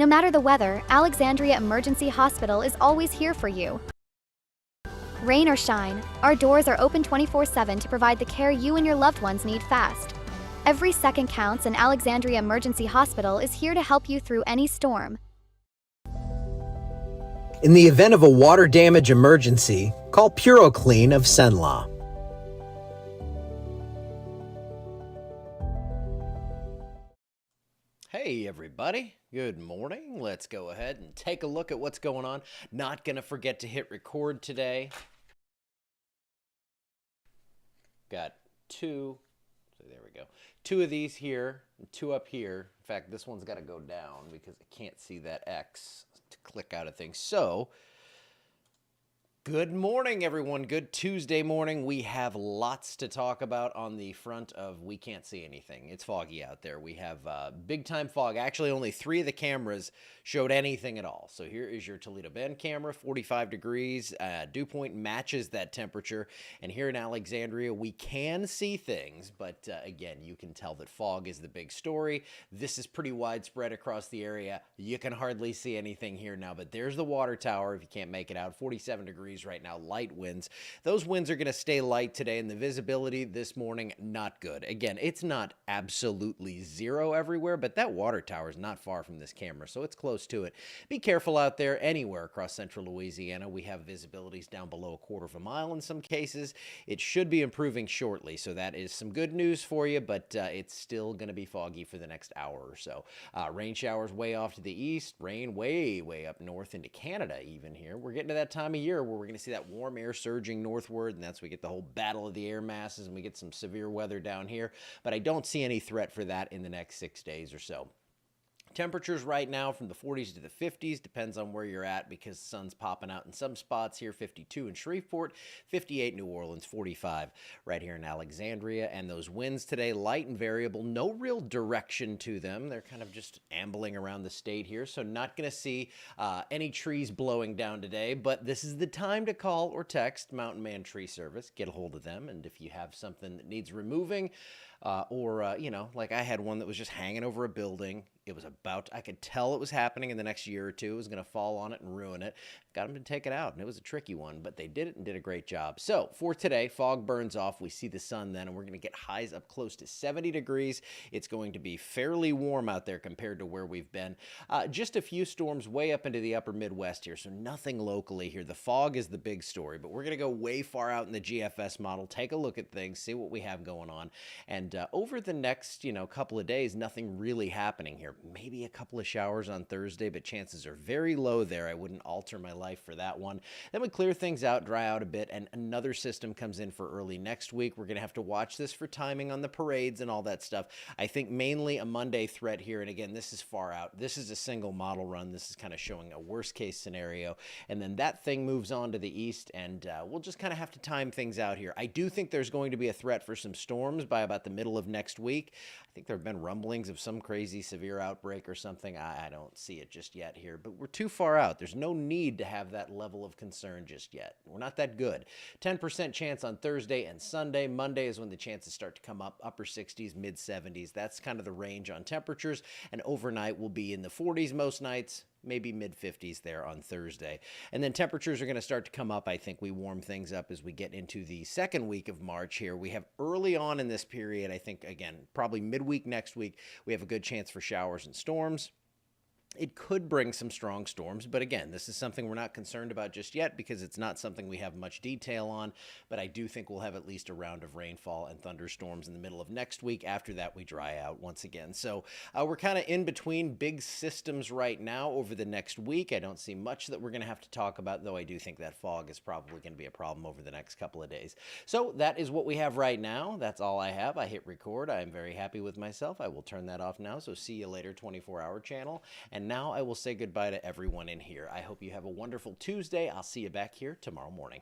No matter the weather, Alexandria Emergency Hospital is always here for you. Rain or shine, our doors are open 24/7 to provide the care you and your loved ones need fast. Every second counts, and Alexandria Emergency Hospital is here to help you through any storm. In the event of a water damage emergency, call PuroClean of Cenla. Hey everybody, good morning. Let's go ahead and take a look at what's going on. Not going to forget to hit record today. Got two, so there we go. Two of these here, and two up here. In fact, this one's got to go down because I can't see that X to click out of things. So, good morning, everyone. Good Tuesday morning. We have lots to talk about on the front of we can't see anything. It's foggy out there. We have big-time fog. Actually, only 3 of the cameras showed anything at all. So here is your Toledo Bend camera, 45 degrees. Dew point matches that temperature. And here in Alexandria, we can see things. But again, you can tell that fog is the big story. This is pretty widespread across the area. You can hardly see anything here now. But there's the water tower, if you can't make it out, 47 degrees right now, light winds. Those winds are going to stay light today, and the visibility this morning, not good. Again, it's not absolutely zero everywhere, but that water tower is not far from this camera, so it's close to it. Be careful out there anywhere across central Louisiana. We have visibilities down below a quarter of a mile in some cases. It should be improving shortly, so that is some good news for you, but it's still going to be foggy for the next hour or so. Rain showers way off to the east, rain way up north into Canada even here. We're getting to that time of year where we're going to see that warm air surging northward, and that's we get the whole battle of the air masses, and we get some severe weather down here. But I don't see any threat for that in the next 6 days or so. Temperatures right now from the 40s to the 50s, depends on where you're at because the sun's popping out in some spots here. 52 in Shreveport, 58 New Orleans, 45 right here in Alexandria. And those winds today, light and variable, no real direction to them. They're kind of just ambling around the state here, so not going to see any trees blowing down today. But this is the time to call or text Mountain Man Tree Service. Get a hold of them, and if you have something that needs removing, you know, like I had one that was just hanging over a building. It was I could tell it was happening in the next year or two. It was going to fall on it and ruin it. Got them to take it out, and it was a tricky one, but they did it and did a great job. So for today, fog burns off. We see the sun then, and we're going to get highs up close to 70 degrees. It's going to be fairly warm out there compared to where we've been. Just a few storms way up into the upper Midwest here, so nothing locally here. The fog is the big story, but we're going to go way far out in the GFS model, take a look at things, see what we have going on, and over the next, couple of days, nothing really happening here. Maybe a couple of showers on Thursday, but chances are very low there. I wouldn't alter my life for that one. Then we clear things out, dry out a bit, and another system comes in for early next week. We're going to have to watch this for timing on the parades and all that stuff. I think mainly a Monday threat here, and again, this is far out. This is a single model run. This is kind of showing a worst case scenario, and then that thing moves on to the east, and we'll just kind of have to time things out here. I do think there's going to be a threat for some storms by about the middle of next week. I think there have been rumblings of some crazy severe outbreak or something. I don't see it just yet here, but we're too far out. There's no need to have that level of concern just yet. We're not that good. 10% chance on Thursday and Sunday. Monday is when the chances start to come up, upper 60s, mid 70s. That's kind of the range on temperatures, and overnight will be in the 40s most nights, maybe mid-50s there on Thursday. And then temperatures are going to start to come up. I think we warm things up as we get into the second week of March here. We have early on in this period, I think, again, probably midweek next week, we have a good chance for showers and storms. It could bring some strong storms, but again, this is something we're not concerned about just yet because it's not something we have much detail on, but I do think we'll have at least a round of rainfall and thunderstorms in the middle of next week. After that, we dry out once again. So we're kind of in between big systems right now over the next week. I don't see much that we're going to have to talk about, though I do think that fog is probably going to be a problem over the next couple of days. So that is what we have right now. That's all I have. I hit record. I'm very happy with myself. I will turn that off now, so see you later, 24-hour channel. And now I will say goodbye to everyone in here. I hope you have a wonderful Tuesday. I'll see you back here tomorrow morning.